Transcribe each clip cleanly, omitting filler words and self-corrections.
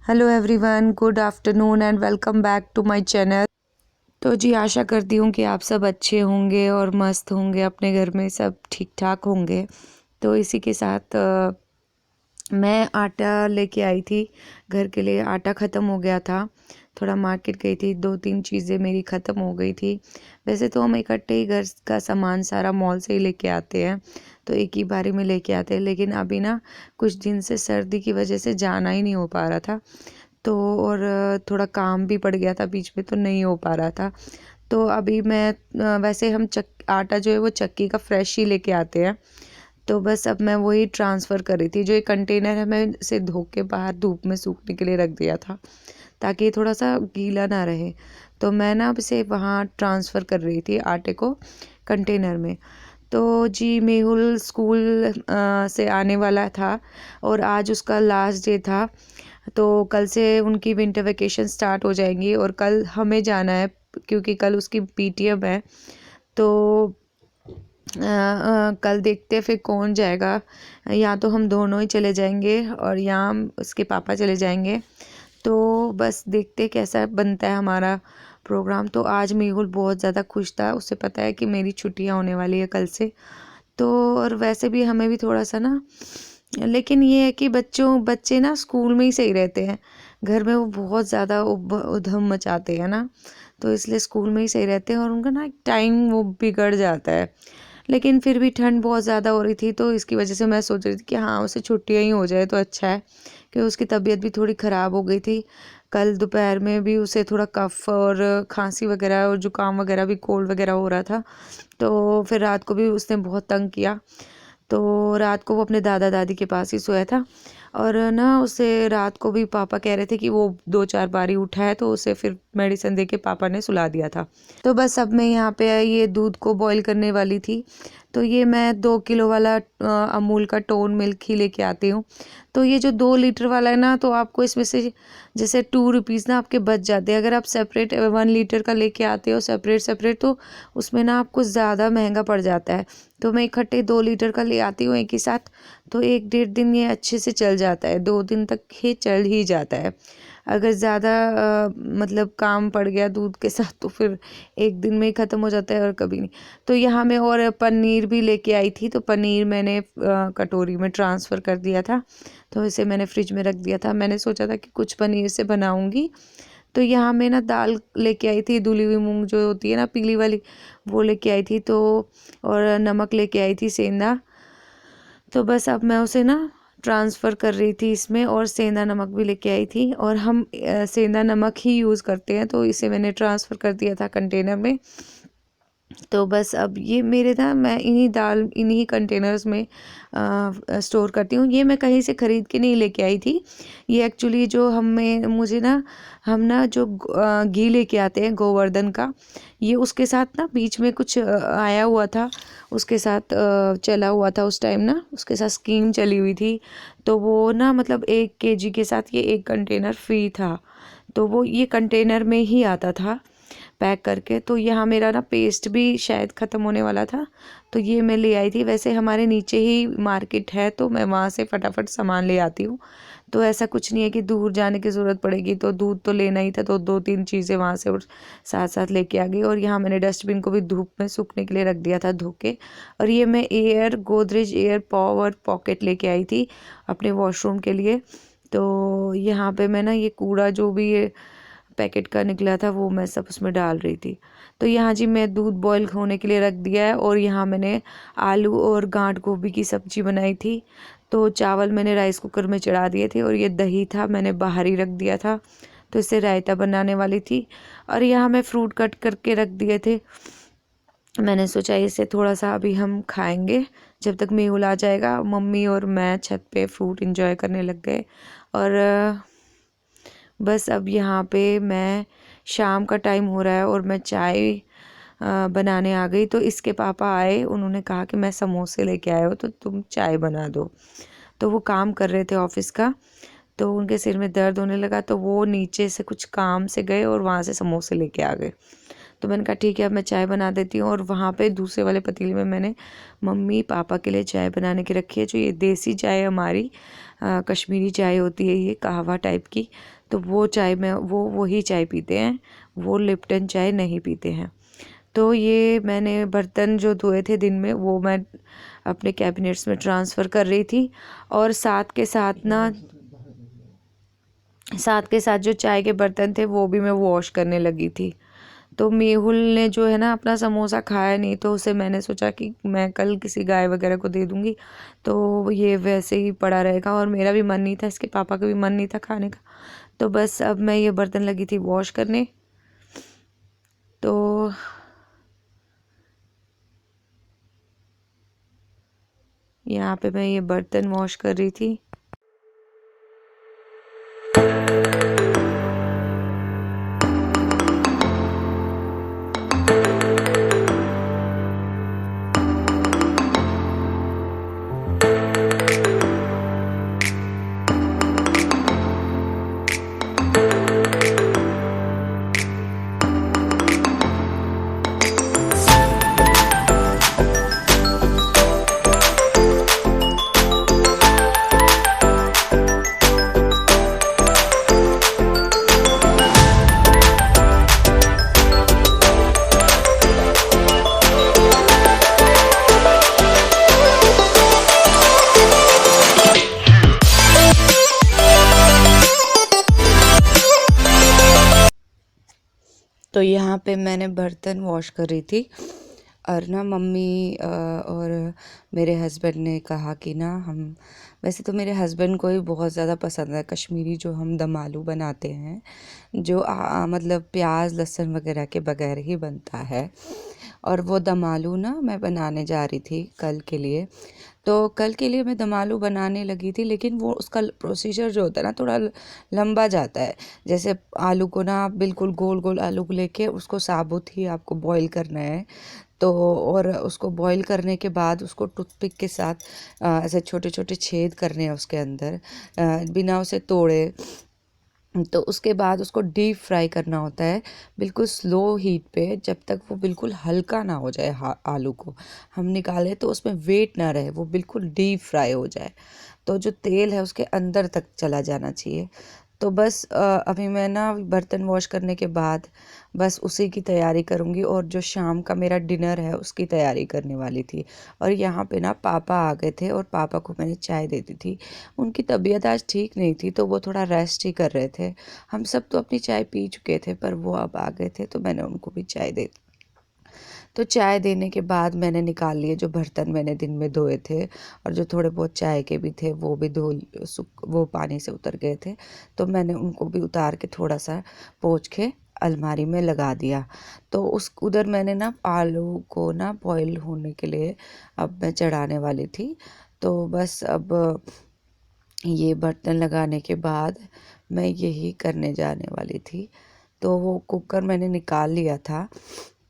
Hello everyone, good afternoon and welcome back to my channel. तो जी आशा करती हूँ कि आप सब अच्छे होंगे और मस्त होंगे, अपने घर में सब ठीक ठाक होंगे। तो इसी के साथ मैं आटा लेके आई थी घर के लिए। आटा ख़त्म हो गया था, थोड़ा मार्केट गई थी, 2-3 चीज़ें मेरी ख़त्म हो गई थी। वैसे तो हम इकट्ठे ही घर का सामान सारा मॉल से ही लेके आते हैं, तो एक ही बारी में लेके आते हैं। लेकिन अभी ना कुछ दिन से सर्दी की वजह से जाना ही नहीं हो पा रहा था, तो और थोड़ा काम भी पड़ गया था बीच में, तो नहीं हो पा रहा था। तो अभी मैं वैसे हम आटा जो है वो चक्की का फ्रेश ही लेके आते हैं। तो बस अब मैं वही ट्रांसफ़र कर रही थी। जो एक कंटेनर है मैं इसे धो के बाहर धूप में सूखने के लिए रख दिया था, ताकि ये थोड़ा सा गीला ना रहे। तो मैं ना अब इसे वहाँ ट्रांसफ़र कर रही थी आटे को कंटेनर में। तो जी मेहुल स्कूल से आने वाला था और आज उसका लास्ट डे था। तो कल से उनकी विंटर वेकेशन स्टार्ट हो जाएंगी और कल हमें जाना है, क्योंकि कल उसकी पीटीएम है। तो कल देखते हैं फिर कौन जाएगा। या तो हम दोनों ही चले जाएंगे और या उसके पापा चले जाएंगे। तो बस देखते कैसा बनता है हमारा प्रोग्राम। तो आज मेहुल बहुत ज़्यादा खुश था, उसे पता है कि मेरी छुट्टियां होने वाली है कल से। तो और वैसे भी हमें भी थोड़ा सा ना, लेकिन ये है कि बच्चे ना स्कूल में ही सही रहते हैं, घर में वो बहुत ज़्यादा उधम मचाते हैं ना, तो इसलिए स्कूल में ही सही रहते हैं और उनका ना टाइम वो बिगड़ जाता है। लेकिन फिर भी ठंड बहुत ज़्यादा हो रही थी, तो इसकी वजह से मैं सोच रही थी कि हाँ उसे छुट्टियाँ ही हो जाए तो अच्छा है, कि उसकी तबीयत भी थोड़ी ख़राब हो गई थी। कल दोपहर में भी उसे थोड़ा कफ़ और खांसी वगैरह और ज़ुकाम वगैरह भी, कोल्ड वगैरह हो रहा था। तो फिर रात को भी उसने बहुत तंग किया। तो रात को वो अपने दादा दादी के पास ही सोया था। और ना उसे रात को भी पापा कह रहे थे कि वो 2-4 बार ही उठा है, तो उसे फिर मेडिसिन दे के पापा ने सुला दिया था। तो बस अब मैं यहाँ पे ये दूध को बॉईल करने वाली थी। तो ये मैं 2 किलो वाला अमूल का टोन मिल्क ही लेके आती हूँ। तो ये जो 2 लीटर वाला है ना, तो आपको इसमें से जैसे 2 रुपीज़ ना आपके बच जाते हैं। अगर आप सेपरेट 1 लीटर का लेके आते हो सेपरेट सेपरेट, तो उसमें ना आपको ज़्यादा महंगा पड़ जाता है। तो मैं इकट्ठे 2 लीटर का ले आती हूँ एक ही साथ। तो 1-1.5 दिन ये अच्छे से चल जाता है, 2 दिन तक ये चल ही जाता है। अगर ज़्यादा मतलब काम पड़ गया दूध के साथ, तो फिर 1 दिन में ही ख़त्म हो जाता है और कभी नहीं। तो यहाँ मैं और पनीर भी लेके आई थी, तो पनीर मैंने कटोरी में ट्रांसफ़र कर दिया था। तो इसे मैंने फ्रिज में रख दिया था। मैंने सोचा था कि कुछ पनीर से बनाऊँगी। तो यहाँ मैं ना दाल लेके आई थी, धुली हुई मूंग जो होती है ना पीली वाली, वो लेके आई थी। तो और नमक लेके आई थी, सेंधा। तो बस अब मैं उसे ना ट्रांसफ़र कर रही थी इसमें, और सेंधा नमक भी लेके आई थी, और हम सेंधा नमक ही यूज़ करते हैं, तो इसे मैंने ट्रांसफ़र कर दिया था कंटेनर में। तो बस अब ये मेरे ना, मैं इन्हीं कंटेनर्स में स्टोर करती हूँ। ये मैं कहीं से ख़रीद के नहीं लेके आई थी। ये एक्चुअली जो हम ना जो घी लेके आते हैं गोवर्धन का, ये उसके साथ ना बीच में कुछ आया हुआ था, उसके साथ चला हुआ था उस टाइम ना, उसके साथ स्कीम चली हुई थी। तो वो ना मतलब 1 केजी के साथ ये 1 कंटेनर फ्री था। तो वो ये कंटेनर में ही आता था पैक करके। तो यहाँ मेरा ना पेस्ट भी शायद ख़त्म होने वाला था, तो ये मैं ले आई थी। वैसे हमारे नीचे ही मार्केट है, तो मैं वहाँ से फटाफट सामान ले आती हूँ। तो ऐसा कुछ नहीं है कि दूर जाने की ज़रूरत पड़ेगी। तो दूध तो लेना ही था, तो 2-3 चीज़ें वहाँ से और साथ साथ लेके आ गई। और यहाँ मैंने डस्टबिन को भी धूप में सूखने के लिए रख दिया था, धो के। और ये मैं गोदरेज एयर पावर पॉकेट लेके आई थी अपने वॉशरूम के लिए। तो यहाँ पे मैं ना ये कूड़ा जो भी ये पैकेट का निकला था, वो मैं सब उसमें डाल रही थी। तो यहाँ जी मैं दूध बॉईल होने के लिए रख दिया है, और यहाँ मैंने आलू और गांठ गोभी की सब्ज़ी बनाई थी। तो चावल मैंने राइस कुकर में चढ़ा दिए थे, और ये दही था मैंने बाहर ही रख दिया था, तो इससे रायता बनाने वाली थी। और यहाँ मैं फ्रूट कट करके रख दिए थे। मैंने सोचा इसे थोड़ा सा अभी हम खाएंगे, जब तक मेहुल आ जाएगा। मम्मी और मैं छत पे फ्रूट इंजॉय करने लग गए। और बस अब यहाँ पे मैं, शाम का टाइम हो रहा है और मैं चाय बनाने आ गई। तो इसके पापा आए, उन्होंने कहा कि मैं समोसे लेके आया हूँ, तो तुम चाय बना दो। तो वो काम कर रहे थे ऑफिस का, तो उनके सिर में दर्द होने लगा, तो वो नीचे से कुछ काम से गए और वहाँ से समोसे लेके आ गए। तो मैंने कहा ठीक है, अब मैं चाय बना देती हूँ। और वहाँ पे दूसरे वाले पतीले में मैंने मम्मी पापा के लिए चाय बनाने की रखी है, जो ये देसी चाय हमारी कश्मीरी चाय होती है, ये कहवा टाइप की। तो वो चाय में वही चाय पीते हैं, वो लिप्टन चाय नहीं पीते हैं। तो ये मैंने बर्तन जो धोए थे दिन में वो मैं अपने कैबिनेट्स में ट्रांसफ़र कर रही थी, और साथ के साथ जो चाय के बर्तन थे वो भी मैं वॉश करने लगी थी। तो मेहुल ने जो है ना अपना समोसा खाया नहीं, तो उसे मैंने सोचा कि मैं कल किसी गाय वगैरह को दे दूँगी, तो ये वैसे ही पड़ा रहेगा, और मेरा भी मन नहीं था, इसके पापा का भी मन नहीं था खाने का। तो बस अब मैं ये बर्तन लगी थी वॉश करने। तो यहाँ पे मैं ये बर्तन वॉश कर रही थी। तो यहाँ पे मैंने बर्तन वॉश कर रही थी, और ना मम्मी और मेरे हस्बैंड ने कहा कि ना हम, वैसे तो मेरे हस्बैंड को ही बहुत ज़्यादा पसंद है कश्मीरी जो हम दम आलू बनाते हैं, जो मतलब प्याज लहसुन वगैरह के बगैर ही बनता है। और वो दम आलू ना मैं बनाने जा रही थी कल के लिए। तो कल के लिए मैं दम आलू बनाने लगी थी, लेकिन वो उसका प्रोसीजर जो होता है ना थोड़ा लंबा जाता है। जैसे आलू को ना आप बिल्कुल गोल गोल आलू को लेके उसको साबुत ही आपको बॉईल करना है। तो और उसको बॉईल करने के बाद उसको टूथपिक के साथ ऐसे छोटे छोटे छेद करने हैं उसके अंदर, बिना उसे तोड़े। तो उसके बाद उसको डीप फ्राई करना होता है बिल्कुल स्लो हीट पे, जब तक वो बिल्कुल हल्का ना हो जाए। आलू को हम निकालें तो उसमें वेट ना रहे, वो बिल्कुल डीप फ्राई हो जाए, तो जो तेल है उसके अंदर तक चला जाना चाहिए। तो बस अभी मैं ना बर्तन वॉश करने के बाद बस उसी की तैयारी करूँगी, और जो शाम का मेरा डिनर है उसकी तैयारी करने वाली थी। और यहाँ पे ना पापा आ गए थे, और पापा को मैंने चाय दे दी थी। उनकी तबीयत आज ठीक नहीं थी, तो वो थोड़ा रेस्ट ही कर रहे थे। हम सब तो अपनी चाय पी चुके थे, पर वो अब आ गए थे तो मैंने उनको भी चाय दे दी। तो चाय देने के बाद मैंने निकाल लिए जो बर्तन मैंने दिन में धोए थे, और जो थोड़े बहुत चाय के भी थे वो भी वो पानी से उतर गए थे। तो मैंने उनको भी उतार के थोड़ा सा पोंछ के अलमारी में लगा दिया। तो उस उधर मैंने ना आलू को ना बॉईल होने के लिए अब मैं चढ़ाने वाली थी। तो बस अब ये बर्तन लगाने के बाद मैं यही करने जाने वाली थी। तो वो कुकर मैंने निकाल लिया था।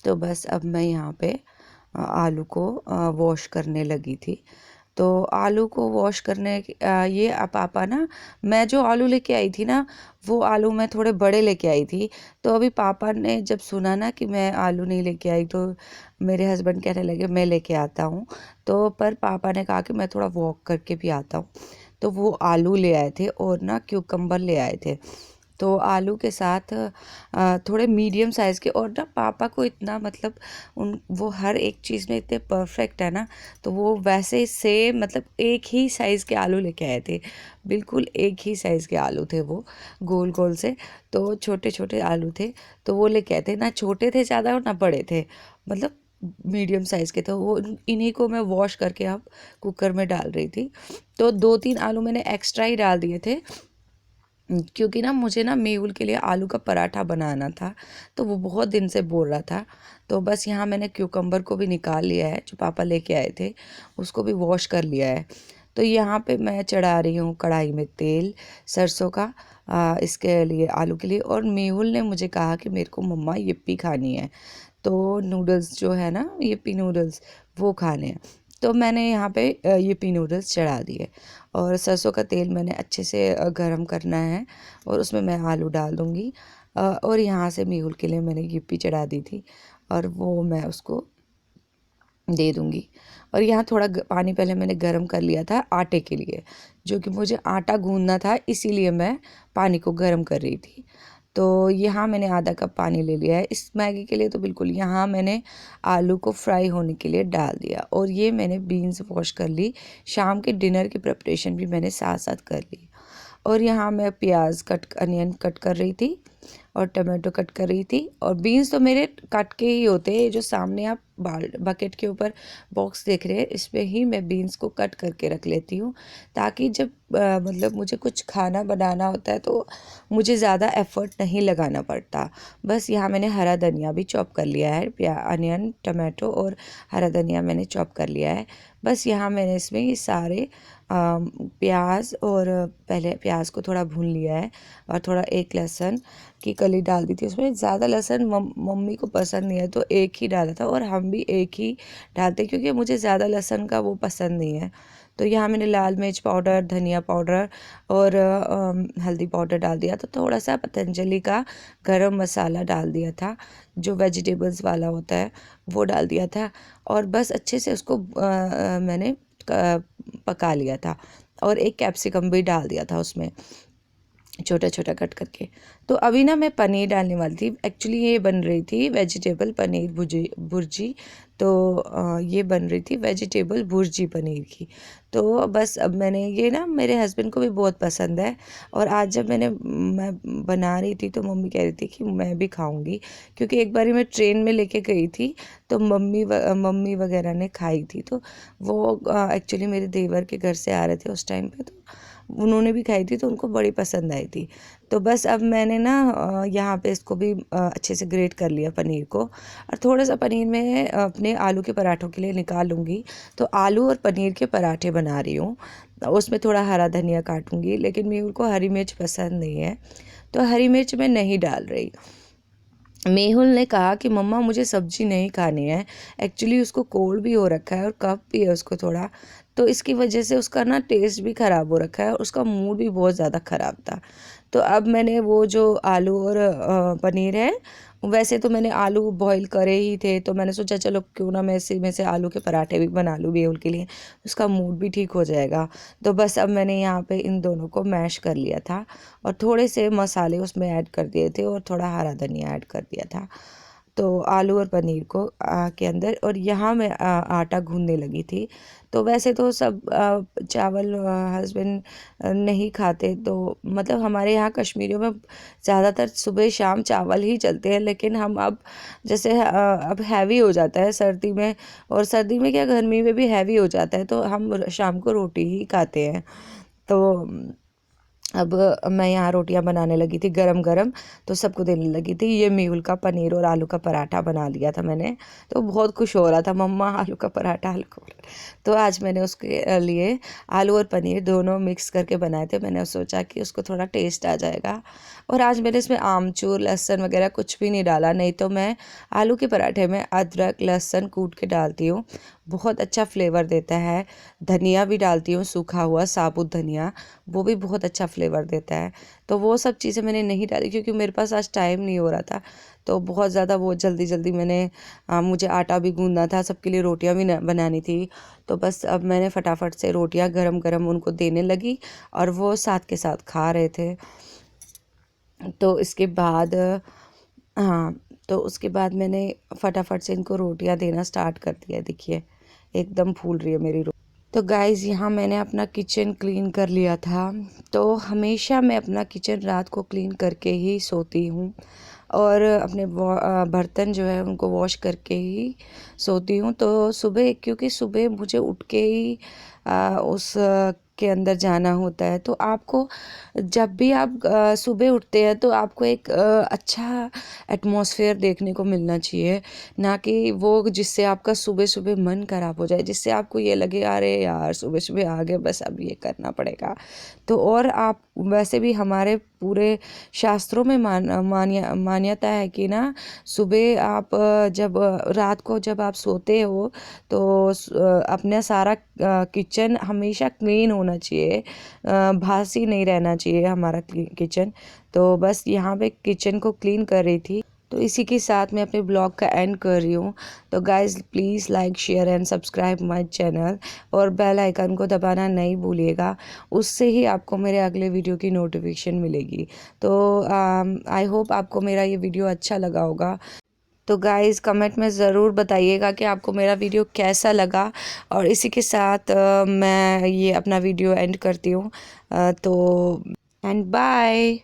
तो बस अब मैं यहाँ पे आलू को वॉश करने लगी थी। तो आलू को वॉश करने ये पापा ना, मैं जो आलू लेके आई थी ना वो आलू मैं थोड़े बड़े लेके आई थी। तो अभी पापा ने जब सुना ना कि मैं आलू नहीं लेके आई, तो मेरे हस्बैंड कहने लगे मैं लेके आता हूँ। तो पर पापा ने कहा कि मैं थोड़ा वॉक करके भी आता हूँ। तो वो आलू ले आए थे, और ना क्यूकम्बर ले आए थे। तो आलू के साथ थोड़े मीडियम साइज़ के, और ना पापा को इतना मतलब उन वो हर एक चीज़ में इतने परफेक्ट है ना, तो वो वैसे सेम मतलब एक ही साइज़ के आलू लेके आए थे। बिल्कुल एक ही साइज़ के आलू थे वो, गोल गोल से। तो छोटे छोटे आलू थे, तो वो लेके आए थे, ना छोटे थे ज़्यादा और ना बड़े थे, मतलब मीडियम साइज़ के। तो वो इन्हीं को मैं वॉश करके अब कुकर में डाल रही थी। तो 2-3 आलू मैंने एक्स्ट्रा ही डाल दिए थे, क्योंकि ना मुझे ना मेहुल के लिए आलू का पराठा बनाना था, तो वो बहुत दिन से बोल रहा था। तो बस यहाँ मैंने क्यूकम्बर को भी निकाल लिया है, जो पापा लेके आए थे उसको भी वॉश कर लिया है। तो यहाँ पे मैं चढ़ा रही हूँ कढ़ाई में तेल सरसों का, इसके लिए आलू के लिए। और मेहुल ने मुझे कहा कि मेरे को मम्मा यिप्पी खानी है, तो नूडल्स जो है ना यिप्पी नूडल्स वो खाने हैं। तो मैंने यहाँ पे यिप्पी नूडल्स चढ़ा दिए, और सरसों का तेल मैंने अच्छे से गरम करना है, और उसमें मैं आलू डाल दूँगी। और यहाँ से मेहुल के लिए मैंने यिप्पी चढ़ा दी थी, और वो मैं उसको दे दूँगी। और यहाँ थोड़ा पानी पहले मैंने गर्म कर लिया था आटे के लिए, जो कि मुझे आटा गूंदना था, इसीलिए मैं पानी को गर्म कर रही थी। तो यहाँ मैंने आधा कप पानी ले लिया है इस मैगी के लिए। तो बिल्कुल यहाँ मैंने आलू को फ्राई होने के लिए डाल दिया, और ये मैंने बीन्स वॉश कर ली। शाम के डिनर की प्रिपरेशन भी मैंने साथ साथ कर ली। और यहाँ मैं अनियन कट कर रही थी और टमाटो कट कर रही थी। और बीन्स तो मेरे कट के ही होते हैं, जो सामने आप बकेट के ऊपर बॉक्स देख रहे हैं, इस पे ही मैं बीन्स को कट करके रख लेती हूँ, ताकि जब मतलब मुझे कुछ खाना बनाना होता है तो मुझे ज़्यादा एफ़र्ट नहीं लगाना पड़ता। बस यहाँ मैंने हरा धनिया भी चॉप कर लिया है, अनियन, टमाटो और हरा धनिया मैंने चॉप कर लिया है। बस यहाँ मैंने इसमें ये सारे प्याज, और पहले प्याज को थोड़ा भून लिया है, और थोड़ा एक लहसुन की कली डाल दी थी उसमें। ज़्यादा लहसुन मम्मी को पसंद नहीं है, तो एक ही डाला था, और हम भी एक ही डालते क्योंकि मुझे ज़्यादा लहसुन का वो पसंद नहीं है। तो यहाँ मैंने लाल मिर्च पाउडर, धनिया पाउडर और हल्दी पाउडर डाल दिया। तो थोड़ा सा पतंजलि का गरम मसाला डाल दिया था, जो वेजिटेबल्स वाला होता है, वो डाल दिया था। और बस अच्छे से उसको मैंने पका लिया था, और एक कैप्सिकम भी डाल दिया था उसमें, छोटा छोटा कट करके। तो अभी ना मैं पनीर डालने वाली थी। एक्चुअली ये बन रही थी वेजिटेबल पनीर भुर्जी। तो ये बन रही थी वेजिटेबल भुर्जी पनीर की। तो बस अब मैंने ये ना, मेरे हस्बैंड को भी बहुत पसंद है, और आज जब मैं बना रही थी तो मम्मी कह रही थी कि मैं भी खाऊंगी, क्योंकि एक बारी मैं ट्रेन में लेके गई थी तो मम्मी वगैरह ने खाई थी। तो वो एक्चुअली मेरे देवर के घर से आ रहे थे उस टाइम पे, तो उन्होंने भी खाई थी, तो उनको बड़ी पसंद आई थी। तो बस अब मैंने ना यहाँ पे इसको भी अच्छे से ग्रेट कर लिया पनीर को, और थोड़ा सा पनीर मैं अपने आलू के पराठों के लिए निकाल लूँगी। तो आलू और पनीर के पराठे बना रही हूँ, उसमें थोड़ा हरा धनिया काटूँगी, लेकिन मेरे को हरी मिर्च पसंद नहीं है, तो हरी मिर्च मैं नहीं डाल रही। मेहुल ने कहा कि मम्मा मुझे सब्जी नहीं खानी है। एक्चुअली उसको कोल्ड भी हो रखा है और कफ भी है उसको थोड़ा, तो इसकी वजह से उसका ना टेस्ट भी ख़राब हो रखा है, और उसका मूड भी बहुत ज़्यादा ख़राब था। तो अब मैंने वो जो आलू और पनीर है, वैसे तो मैंने आलू बॉईल करे ही थे, तो मैंने सोचा चलो क्यों ना मैं इसी में से आलू के पराठे भी बना लूँ मेहुल के लिए, उसका मूड भी ठीक हो जाएगा। तो बस अब मैंने यहाँ पे इन दोनों को मैश कर लिया था, और थोड़े से मसाले उसमें ऐड कर दिए थे, और थोड़ा हरा धनिया ऐड कर दिया था। तो आलू और पनीर को के अंदर, और यहाँ मैं आटा गूंदने लगी थी। तो वैसे तो सब चावल हस्बैंड नहीं खाते, तो मतलब हमारे यहाँ कश्मीरियों में ज़्यादातर सुबह शाम चावल ही चलते हैं, लेकिन हम अब जैसे अब हैवी हो जाता है सर्दी में, और सर्दी में क्या गर्मी में भी हैवी हो जाता है, तो हम शाम को रोटी ही खाते हैं। तो अब मैं यहाँ रोटियां बनाने लगी थी गरम गरम, तो सबको देने लगी थी। ये मेहुल का पनीर और आलू का पराठा बना लिया था मैंने, तो बहुत खुश हो रहा था, मम्मा आलू का पराठा, आलू का पराठा। तो आज मैंने उसके लिए आलू और पनीर दोनों मिक्स करके बनाए थे। मैंने सोचा कि उसको थोड़ा टेस्ट आ जाएगा। और आज मैंने इसमें आमचूर, लहसुन वगैरह कुछ भी नहीं डाला, नहीं तो मैं आलू के पराठे में अदरक लहसुन कूट के डालती हूँ, बहुत अच्छा फ्लेवर देता है। धनिया भी डालती हूँ, सूखा हुआ साबुत धनिया, वो भी बहुत अच्छा फ्लेवर देता है। तो वो सब चीज़ें मैंने नहीं डाली, क्योंकि मेरे पास आज टाइम नहीं हो रहा था, तो बहुत ज़्यादा वो जल्दी जल्दी मैंने मुझे आटा भी गूंदना था, सबके लिए रोटियां भी बनानी थी। तो बस अब मैंने फटाफट से रोटियां गरम गरम उनको देने लगी, और वो साथ के साथ खा रहे थे। तो इसके बाद हाँ, तो उसके बाद मैंने फटाफट से इनको रोटियां देना स्टार्ट कर दिया। देखिए एकदम फूल रही है मेरी रोटी। तो गाइज़ यहाँ मैंने अपना किचन क्लीन कर लिया था। तो हमेशा मैं अपना किचन रात को क्लीन करके ही सोती हूँ, और अपने बर्तन जो है उनको वॉश करके ही सोती हूँ। तो सुबह, क्योंकि सुबह मुझे उठ के ही उस के अंदर जाना होता है, तो आपको जब भी आप सुबह उठते हैं तो आपको एक अच्छा एटमॉस्फेयर देखने को मिलना चाहिए, ना कि वो जिससे आपका सुबह सुबह मन खराब हो जाए, जिससे आपको ये लगे अरे यार सुबह सुबह आ गए, बस अब ये करना पड़ेगा। तो और आप वैसे भी हमारे पूरे शास्त्रों में मान्यता है कि ना, सुबह आप जब रात को जब आप सोते हो तो अपना सारा किचन हमेशा क्लीन होना चाहिए, बासी नहीं रहना चाहिए हमारा किचन। तो बस यहाँ पे किचन को क्लीन कर रही थी। तो इसी के साथ मैं अपने ब्लॉग का एंड कर रही हूँ। तो guys please like share and subscribe my channel और बेल आइकन को दबाना नहीं भूलिएगा, उससे ही आपको मेरे अगले वीडियो की नोटिफिकेशन मिलेगी। तो आई होप आपको मेरा ये वीडियो अच्छा लगा होगा। तो गाइज़ कमेंट में ज़रूर बताइएगा कि आपको मेरा वीडियो कैसा लगा। और इसी के साथ मैं ये अपना वीडियो एंड करती हूँ। तो एंड बाय।